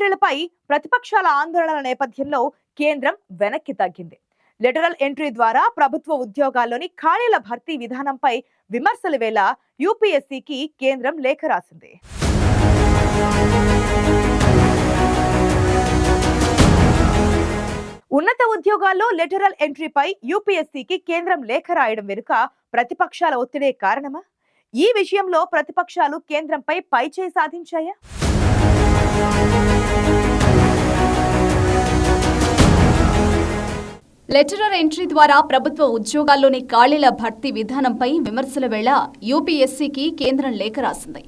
ఎంట్రీలపై ప్రతిపక్షాల ఆందోళనల నేపథ్యంలో కేంద్రం వెనక్కి తగ్గింది. లెటరల్ ఎంట్రీ ద్వారా ప్రభుత్వ ఉద్యోగాల్లోని ఖాళీల భర్తీ విధానంపై విమర్శల వేళ యూపీఎస్సీకి కేంద్రం లేఖ రాసింది. ఉన్నత ఉద్యోగాల్లో లెటరల్ ఎంట్రీపై యూపీఎస్సీకి కేంద్రం లేఖ రాయడం వెనుక ప్రతిపక్షాల ఒత్తిడే కారణమా? ఈ విషయంలో ప్రతిపక్షాలు కేంద్రంపై పైచేయి సాధించాయా? లెటరల్ ఎంట్రీ ద్వారా ప్రభుత్వ ఉద్యోగాల్లోని ఖాళీల భర్తీ విధానంపై విమర్శల వేళ యూపీఎస్సీకి కేంద్రం లేఖ రాసింది.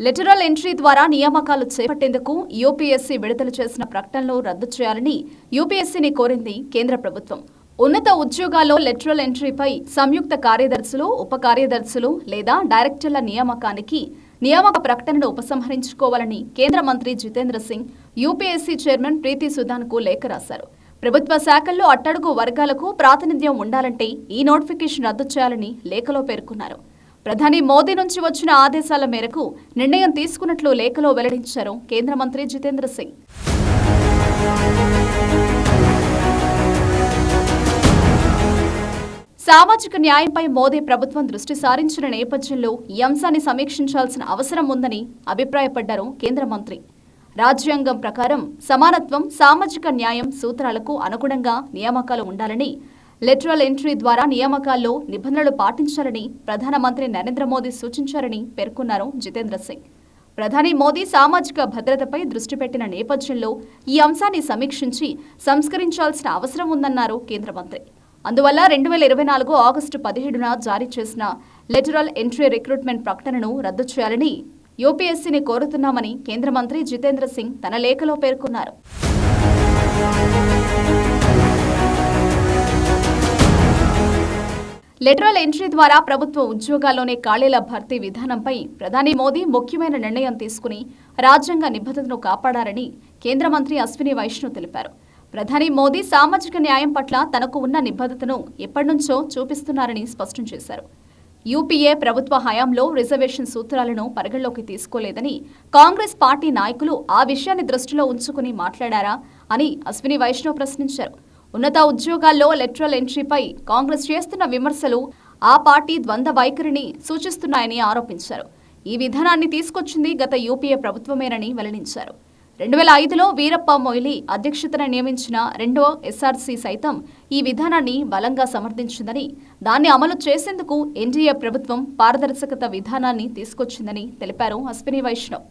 లెటరల్ ఎంట్రీ ద్వారా నియామకాలు చేపట్టేందుకు యూపీఎస్సీ విడుదల చేసిన ప్రకటనలు రద్దు చేయాలని యూపీఎస్సీని కోరింది కేంద్ర ప్రభుత్వం. ఉన్నత ఉద్యోగాల్లో లెటరల్ ఎంట్రీపై సంయుక్త కార్యదర్శులు, ఉప కార్యదర్శులు లేదా డైరెక్టర్ల నియామకానికి నియామక ప్రకటనను ఉపసంహరించుకోవాలని కేంద్ర మంత్రి జితేంద్ర సింగ్ యూపీఎస్సీ చైర్మన్ ప్రీతి సుదాన్కు లేఖ రాశారు. ప్రభుత్వ శాఖల్లో అట్టడుగు వర్గాలకు ప్రాతినిధ్యం ఉండాలంటే ఈ నోటిఫికేషన్ రద్దు చేయాలని లేఖలో పేర్కొన్నారు. ప్రధాని మోదీ నుంచి వచ్చిన ఆదేశాల మేరకు నిర్ణయం తీసుకున్నట్లు లేఖలో వెల్లడించారు కేంద్ర మంత్రి జితేంద్ర సింగ్. సామాజిక న్యాయంపై మోదీ ప్రభుత్వం దృష్టి సారించిన నేపథ్యంలో ఈ అంశాన్ని సమీక్షించాల్సిన అవసరం ఉందని అభిప్రాయపడ్డారు కేంద్ర మంత్రి. రాజ్యాంగం ప్రకారం సమానత్వం, సామాజిక న్యాయం సూత్రాలకు అనుగుణంగా నియామకాలు ఉండాలని, లెటరల్ ఎంట్రీ ద్వారా నియామకాల్లో నిబంధనలు పాటించాలని ప్రధానమంత్రి నరేంద్ర మోదీ సూచించారని పేర్కొన్నారు జితేంద్ర సింగ్. ప్రధాని మోదీ సామాజిక భద్రతపై దృష్టి పెట్టిన నేపథ్యంలో ఈ అంశాన్ని సమీక్షించి సంస్కరించాల్సిన అవసరం ఉందన్నారు కేంద్ర మంత్రి. అందువల్ల 2024 ఆగస్టు 17న జారీ చేసిన లెటరల్ ఎంట్రీ రిక్రూట్మెంట్ ప్రకటనను రద్దు చేయాలని యూపీఎస్సీని కోరుతున్నామని కేంద్ర మంత్రి జితేంద్ర సింగ్ తన లేఖలో పేర్కొన్నారు. లెటరల్ ఎంట్రీ ద్వారా ప్రభుత్వ ఉద్యోగాల్లోని ఖాళీల భర్తీ విధానంపై ప్రధాని మోదీ ముఖ్యమైన నిర్ణయం తీసుకుని రాజ్యాంగ నిబద్ధతను కాపాడారని కేంద్ర మంత్రి అశ్విని వైష్ణవ్ తెలిపారు. ప్రధాని మోదీ సామాజిక న్యాయం పట్ల తనకు ఉన్న నిబద్ధతను ఎప్పటినుంచో చూపిస్తున్నారని స్పష్టం చేశారు. యూపీఏ ప్రభుత్వ హయాంలో రిజర్వేషన్ సూత్రాలను పరిగణలోకి తీసుకోలేదని కాంగ్రెస్ పార్టీ నాయకులు ఆ విషయాన్ని దృష్టిలో ఉంచుకుని మాట్లాడారా అని అశ్విని వైష్ణవ్ ప్రశ్నించారు. ఉన్నత ఉద్యోగాల్లో లెటరల్ ఎంట్రీపై కాంగ్రెస్ చేస్తున్న విమర్శలు ఆ పార్టీ ద్వంద్వ వైఖరిని సూచిస్తున్నాయని ఆరోపించారు. ఈ విధానాన్ని తీసుకొచ్చింది గత యూపీఏ ప్రభుత్వమేనని వెల్లడించారు. 2005లో వీరప్ప మొయిలీ అధ్యక్షతన నియమించిన రెండో ఎస్ఆర్సీ సైతం ఈ విధానాన్ని బలంగా సమర్థించిందని, దాన్ని అమలు చేసేందుకు ఎన్డీఏ ప్రభుత్వం పారదర్శకత విధానాన్ని తీసుకొచ్చిందని తెలిపారు అశ్విని వైష్ణవ్.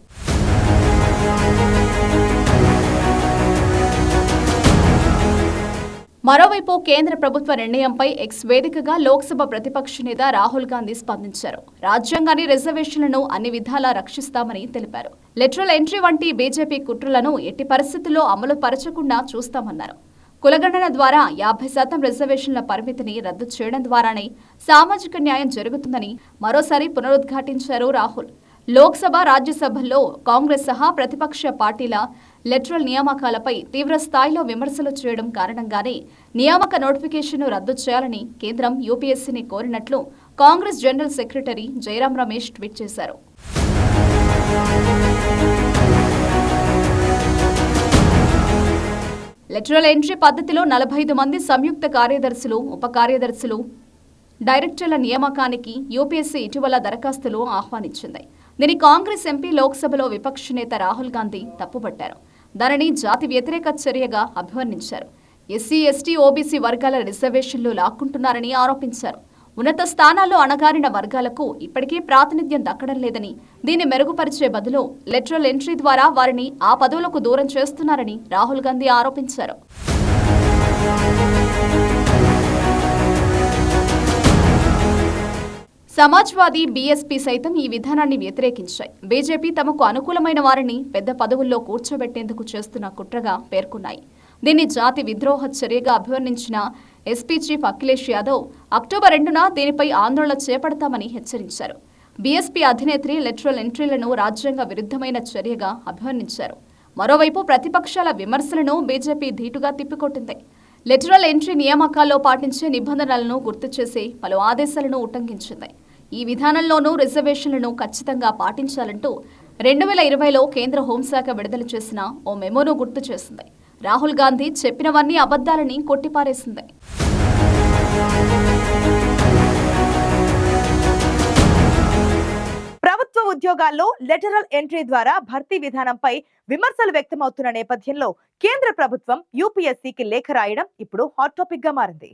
మరోవైపు కేంద్ర ప్రభుత్వ నిర్ణయంపై ఎక్స్ వేదికగా లోక్సభ ప్రతిపక్ష నేత రాహుల్ గాంధీ స్పందించారు. రాజ్యాంగాన్ని, రిజర్వేషన్లను అన్ని విధాలా రక్షిస్తామని తెలిపారు. లెటరల్ ఎంట్రీ వంటి బీజేపీ కుట్రలను ఎట్టి పరిస్థితుల్లో అమలు పరచకుండా చూస్తామన్నారు. కులగణన ద్వారా 50% రిజర్వేషన్ల పరిమితిని రద్దు చేయడం ద్వారానే సామాజిక న్యాయం జరుగుతుందని మరోసారి పునరుద్ఘాటించారు రాహుల్. లోక్సభ, రాజ్యసభల్లో కాంగ్రెస్ సహా ప్రతిపక్ష పార్టీల లెటరల్ నియామకాలపై తీవ్ర స్థాయిలో విమర్శలు చేయడం కారణంగానే నియామక నోటిఫికేషన్ను రద్దు చేయాలని కేంద్రం యూపీఎస్సీని కోరినట్లు Congress general secretary Jairam Ramesh tweet చేశారు. లెటరల్ ఎంట్రీ పద్ధతిలో 45 మంది సంయుక్త కార్యదర్శులు, ఉప కార్యదర్శులు, డైరెక్టర్ల నియామకానికి యూపీఎస్సీ ఇటీవల దరఖాస్తులు ఆహ్వానించింది. దీని కాంగ్రెస్ ఎంపీ, లోక్సభలో విపక్ష నేత రాహుల్ గాంధీ తప్పుపట్టారు. దానిని జాతి వ్యతిరేక చర్యగా అభివర్ణించారు. ఎస్సీ, ఎస్టీ, ఓబీసీ వర్గాల రిజర్వేషన్లు లాక్కుంటున్నారని ఆరోపించారు. ఉన్నత స్థానాల్లో అణగారిన వర్గాలకు ఇప్పటికీ ప్రాతినిధ్యం దక్కడం లేదని, దీన్ని మెరుగుపరిచే బదులు లెటరల్ ఎంట్రీ ద్వారా వారిని ఆ పదవులకు దూరం చేస్తున్నారని రాహుల్ గాంధీ ఆరోపించారు. సమాజ్వాదీ, బీఎస్పీ సైతం ఈ విధానాన్ని వ్యతిరేకించాయి. బీజేపీ తమకు అనుకూలమైన వారిని పెద్ద పదవుల్లో కూర్చోబెట్టేందుకు చేస్తున్న కుట్రగా పేర్కొన్నాయి. దీన్ని జాతి విద్రోహ చర్యగా అభివర్ణించిన SP chief Akhilesh Yadav October 2న దీనిపై ఆందోళన చేపడతామని హెచ్చరించారు. బీఎస్పీ అధినేత్రి లెటరల్ ఎంట్రీలను రాజ్యాంగ విరుద్ధమైన చర్యగా అభివర్ణించారు. మరోవైపు ప్రతిపక్షాల విమర్శలను బీజేపీ ధీటుగా తిప్పికొట్టింది. లెటరల్ ఎంట్రీ నియామకాల్లో పాటించే నిబంధనలను గుర్తు చేసే పలు ఆదేశాలను ఉల్లంఘించింది. ఈ విధానంలోనూ రిజర్వేషన్లను ఖచ్చితంగా పాటించాలంటూ 2020లో కేంద్ర హోంశాఖ విడుదల చేసిన ఓ మెమోను గుర్తు చేసింది. రాహుల్ గాంధీ చెప్పినవన్నీ అబద్ధాలని కొట్టిపారేసింది. ప్రభుత్వ ఉద్యోగాల్లో లెటరల్ ఎంట్రీ ద్వారా భర్తీ విధానంపై విమర్శలు వ్యక్తమవుతున్న నేపథ్యంలో కేంద్ర ప్రభుత్వం యూపీఎస్సీకి లేఖ రాయడం ఇప్పుడు హాట్ టాపిక్ గా మారింది.